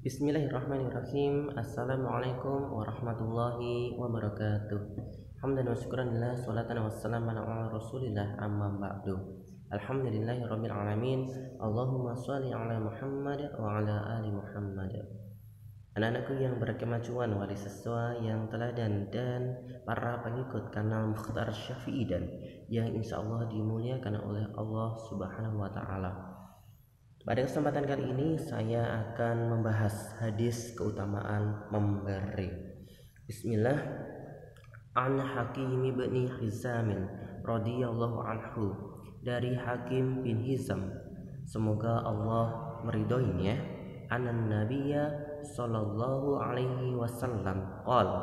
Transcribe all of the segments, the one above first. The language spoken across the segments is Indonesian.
Bismillahirrahmanirrahim. Assalamualaikum warahmatullahi wabarakatuh. Hamdan wa syukranillah, salatan wassalaman ala rasulillah, amma ba'du. Alhamdulillahirabbil alamin. Allahumma shalli ala Muhammad wa ala ali Muhammad. Anak-anakku yang berkemajuan, wali siswa yang teladan, dan para pengikut kanal Mukhtar Syafi'i dan yang insyaallah dimuliakan oleh Allah Subhanahu wa taala. Pada kesempatan kali ini saya akan membahas hadis keutamaan memberi. Bismillah. An Hakim bin Hizam radhiyallahu anhu, dari Hakim bin Hizam, semoga Allah meridhoinya, anan nabiyya sallallahu alaihi wasallam qala,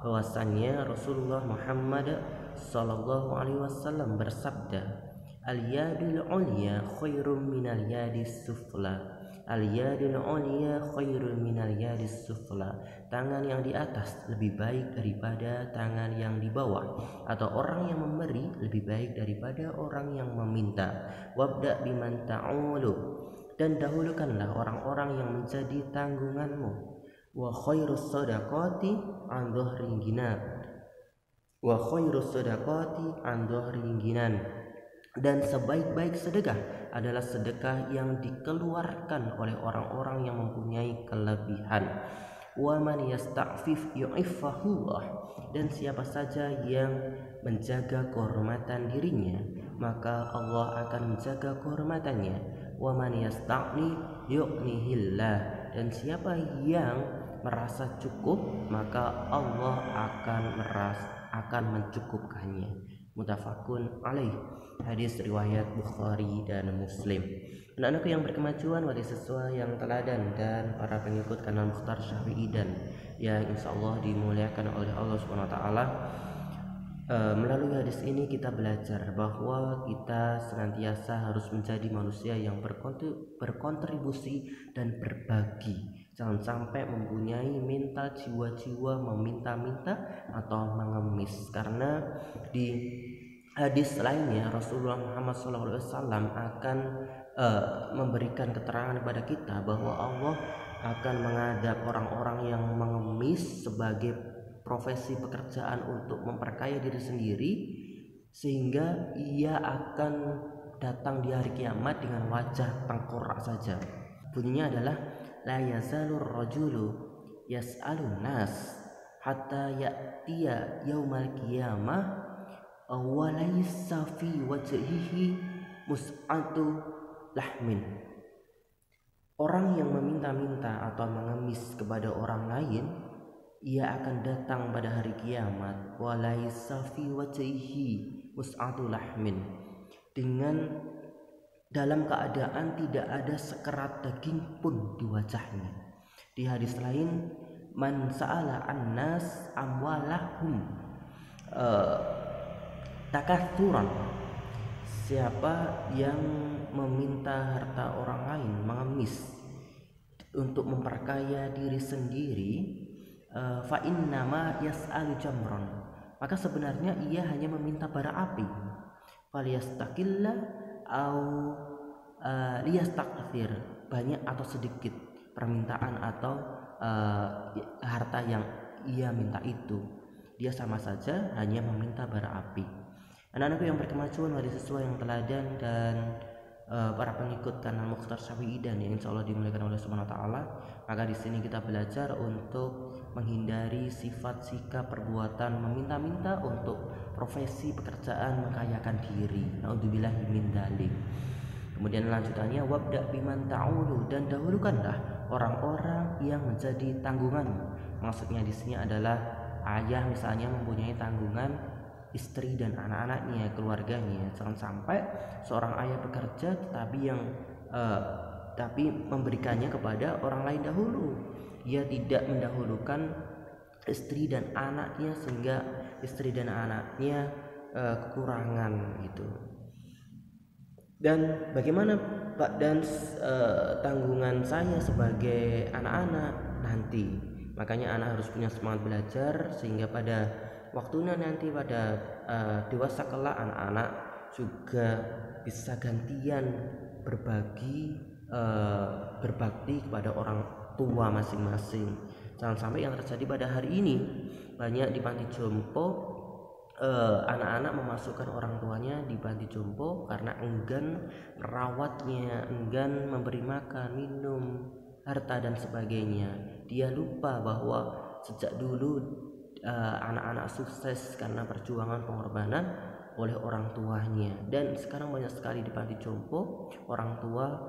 bahwasannya Rasulullah Muhammad sallallahu alaihi wasallam bersabda, al-yadul ulya khairum minal yadis sufla. Al-yadul ulya khairum minal yadis sufla. Tangan yang di atas lebih baik daripada tangan yang di bawah, atau orang yang memberi lebih baik daripada orang yang meminta. Wabda biman ta'ulu, dan dahulukanlah orang-orang yang menjadi tanggunganmu. Wa khairus shadaqati an dhahri ghinan. Wa khairus shadaqati an dhahri ghinan. Dan sebaik-baik sedekah adalah sedekah yang dikeluarkan oleh orang-orang yang mempunyai kelebihan. Wa man yasta'fif yu'iffahullah, dan siapa saja yang menjaga kehormatan dirinya, maka Allah akan menjaga kehormatannya. Wa man yasta'ni yu'nihillah, dan siapa yang merasa cukup, maka Allah akan mencukupkannya. Muttafaqun alaih. Hadis riwayat Bukhari dan Muslim. Anak-anakku yang berkemajuan, wali siswa yang teladan, dan para pengikut kanal Mukhtar Syafi'i dan yang insyaallah dimuliakan oleh Allah Subhanahu wa taala. Melalui hadis ini kita belajar bahwa kita senantiasa harus menjadi manusia yang berkontribusi dan berbagi. Jangan sampai mempunyai mental jiwa-jiwa meminta-minta atau mengemis, karena di hadis lainnya Rasulullah Muhammad SAW akan memberikan keterangan kepada kita bahwa Allah akan mengadab orang-orang yang mengemis sebagai profesi pekerjaan untuk memperkaya diri sendiri, sehingga ia akan datang di hari kiamat dengan wajah tengkorak saja. Bunyinya adalah la yazalur rajulu yas'alun nas hatta ya'tiya yaumal qiyamah wa laysa fi wajhihi mus'atu lahmin. Orang yang meminta-minta atau mengemis kepada orang lain, ia akan datang pada hari kiamat wa laysa fi wajhihi mus'atu lahmin, dengan dalam keadaan tidak ada sekerat daging pun di wajahnya. Di hadis lain, man sa'ala annas amwalahum takatsuran, siapa yang meminta harta orang lain, mengemis untuk memperkaya diri sendiri, fa innama yas'alu jamron, maka sebenarnya ia hanya meminta bara api. Faliyastaqilla au liyastakthir, banyak atau sedikit permintaan atau harta yang ia minta itu, dia sama saja hanya meminta bara api. Anak-anakku yang berkemajuan, wali siswa yang teladan, dan para pengikut kanal Mukhtar Syafi'i dan yang insyaallah dimuliakan oleh Subhanahu wa taala, maka di sini kita belajar untuk menghindari sifat, sikap, perbuatan meminta-minta untuk profesi pekerjaan mengkayakan diri. Naudzubillahi min dzalik. Kemudian lanjutannya, wabda biman ta'ulu, dan dahulukanlah orang-orang yang menjadi tanggunganmu. Maksudnya di sini adalah ayah misalnya mempunyai tanggungan istri dan anak-anaknya, keluarganya. Jangan sampai seorang ayah bekerja tapi memberikannya kepada orang lain dahulu. Ia tidak mendahulukan istri dan anaknya, sehingga istri dan anaknya kekurangan gitu. Dan bagaimana Pak dan tanggungan saya sebagai anak-anak nanti? Makanya anak harus punya semangat belajar, sehingga pada waktunya nanti pada dewasa kelak, anak-anak juga bisa gantian berbagi berbakti kepada orang tua masing-masing. Jangan sampai yang terjadi pada hari ini, banyak di panti jompo anak-anak memasukkan orang tuanya di panti jompo karena enggan merawatnya, enggan memberi makan, minum, harta dan sebagainya. Dia lupa bahwa sejak dulu anak-anak sukses karena perjuangan pengorbanan oleh orang tuanya. Dan sekarang banyak sekali di panti jompo orang tua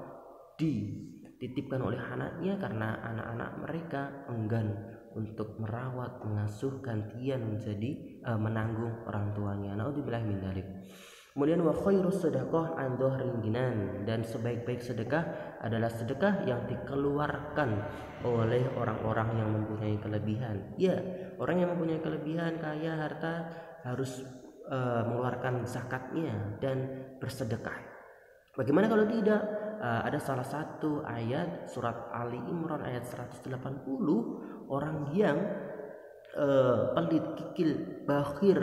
dititipkan oleh anaknya karena anak-anak mereka enggan untuk merawat, mengasuh, gantian menjadi menanggung orang tuanya. Naudzubillah min dzalik. Kemudian wa khairus sedekah an dhahril ginan, dan sebaik-baik sedekah adalah sedekah yang dikeluarkan oleh orang-orang yang mempunyai kelebihan. Ya, orang yang mempunyai kelebihan, kaya, harta harus mengeluarkan zakatnya dan bersedekah. Bagaimana kalau tidak? Ada salah satu ayat surat Ali Imran ayat 180, orang yang pelit, kikil, bakhil,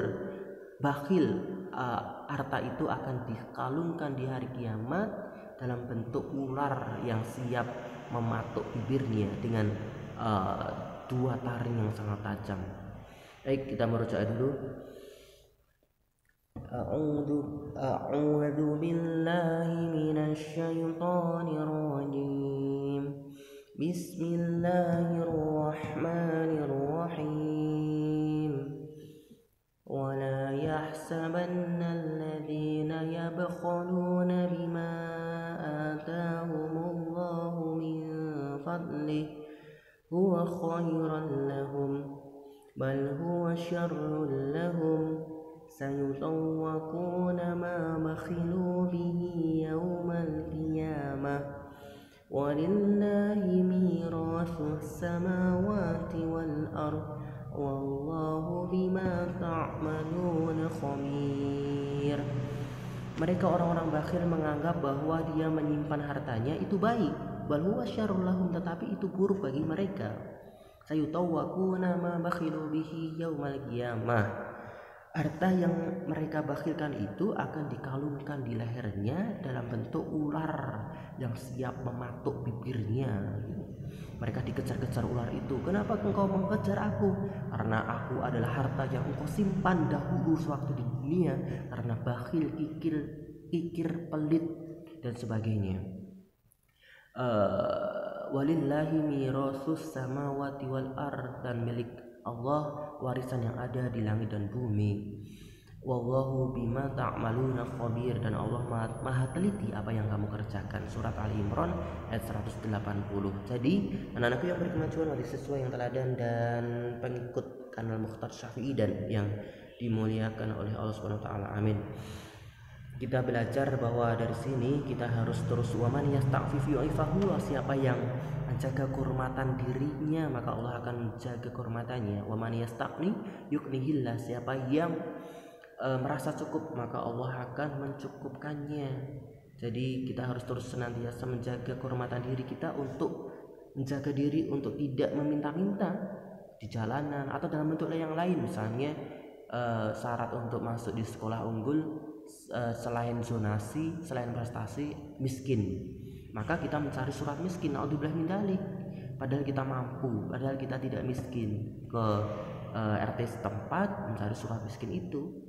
harta itu akan dikalungkan di hari kiamat dalam bentuk ular yang siap mematuk bibirnya dengan 2 taring yang sangat tajam. Baik, kita merujuk dulu. A'udzu billahi minasy syaithanir rajim. Bismillahirrahmanirrahim. Wa la yahsabanna alladhina yabkhaluna bima atahumullahu min fadlihi huwa khairan lahum bal huwa syarrun lahum sayutawwaquna ma bakhilu bihi yawmal qiyamah walillahi mirathus samawati wal ardh wallahu bima ta'maluna khabir. Mereka orang-orang bakhil menganggap bahwa dia menyimpan hartanya itu baik, bal huwa syarrul lahum, tetapi itu buruk bagi mereka. Sayutawwaquna ma bakhilu bihi yawmal qiyamah. Harta yang mereka bakhilkan itu akan dikalungkan di lehernya dalam bentuk ular yang siap mematuk bibirnya. Mereka dikejar-kejar ular itu. Kenapa engkau mengejar aku? Karena aku adalah harta yang engkau simpan dahulu sewaktu di dunia, karena bakhil, kikir, pelit dan sebagainya. Walillahi mirathus samawati wal ardh, dan milik Allah warisan yang ada di langit dan bumi. Wallahu bima ta'maluna khabir, dan Allah maha teliti apa yang kamu kerjakan. Surat Ali Imran ayat 180. Jadi anak-anakku yang berkemajuan, wali siswa yang teladan dan pengikut kanal Mukhtar Syafi'i dan yang dimuliakan oleh Allah Subhanahu wa taala. Amin. Kita belajar bahwa dari sini kita harus terus waman yasta'fif yu'ifahu, siapa yang menjaga kehormatan dirinya maka Allah akan menjaga kehormatannya. Waman yastaqni yuknihillah, siapa yang merasa cukup maka Allah akan mencukupkannya. Jadi kita harus terus senantiasa menjaga kehormatan diri kita, untuk menjaga diri untuk tidak meminta-minta di jalanan atau dalam bentuk yang lain. Misalnya syarat untuk masuk di sekolah unggul selain zonasi, selain prestasi, miskin, maka kita mencari surat miskin. Naudzubillah min dzalik. Padahal kita mampu, padahal kita tidak miskin, ke RT setempat mencari surat miskin itu.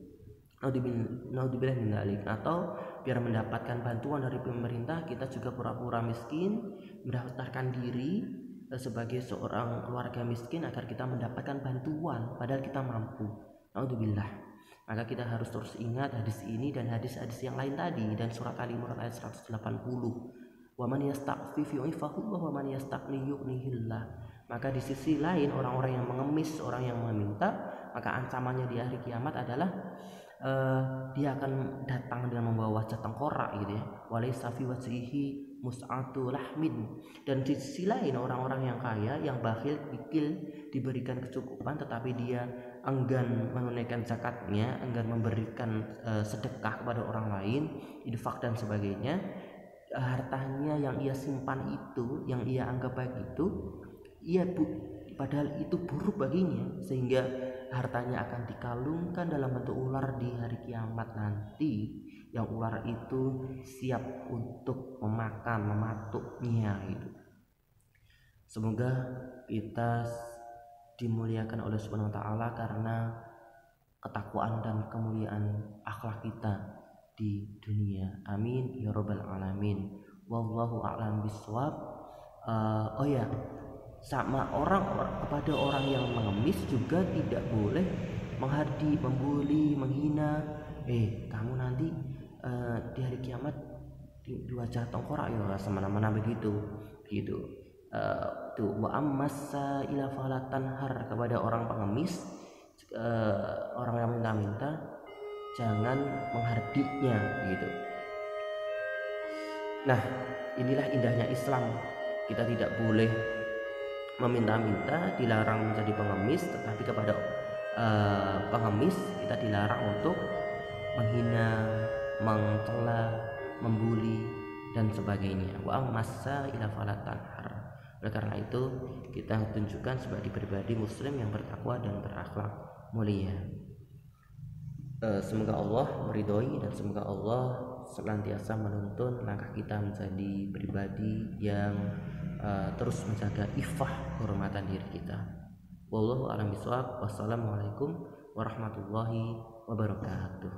Naudzubillah min dzalik. Atau biar mendapatkan bantuan dari pemerintah, kita juga pura-pura miskin, mendaftarkan diri sebagai seorang keluarga miskin agar kita mendapatkan bantuan padahal kita mampu. Naudzubillah. Maka kita harus terus ingat hadis ini dan hadis-hadis yang lain tadi, dan surat Ali Imran ayat 180. Wa man yasta'fif yu'ifahu wa man yastaqni yughnihillah. Maka di sisi lain orang-orang yang mengemis, orang yang meminta, maka ancamannya di hari kiamat adalah dia akan datang dengan membawa wajah tengkorak gitu ya. Walaysa fi wajhihi mus'atu lahmin. Dan di sisi lain orang-orang yang kaya, yang bakhil, kikil, diberikan kecukupan tetapi dia enggan menunaikan zakatnya, enggan memberikan sedekah kepada orang lain, infak dan sebagainya. Hartanya yang ia simpan itu, yang ia anggap baik itu, padahal itu buruk baginya, sehingga hartanya akan dikalungkan dalam bentuk ular di hari kiamat nanti, yang ular itu siap untuk memakan, mematuknya gitu. Semoga kita dimuliakan oleh Subhanahu wa taala karena ketakwaan dan kemuliaan akhlak kita di dunia. Amin ya rabbal alamin. Wallahu a'lam bishawab. Oh ya, sama kepada orang yang mengemis juga tidak boleh menghardi, membuli, menghina. Kamu nanti di hari kiamat di wajah tengkorak ya, semena-mena begitu gitu. Tuh wa ammasa ila falatan har, kepada orang pengemis, orang yang minta-minta jangan menghardinya gitu. Nah, inilah indahnya Islam. Kita tidak boleh meminta-minta, dilarang menjadi pengemis, tetapi kepada pengemis kita dilarang untuk menghina, mencela, membuli dan sebagainya. Wa massa ila falatan har. Oleh karena itu kita tunjukkan sebagai pribadi muslim yang bertakwa dan berakhlak mulia. Semoga Allah meridhoi dan semoga Allah senantiasa menuntun langkah kita menjadi pribadi yang terus menjaga iffah kehormatan diri kita. Wallahu a'lam bishawab. Wassalamualaikum warahmatullahi wabarakatuh.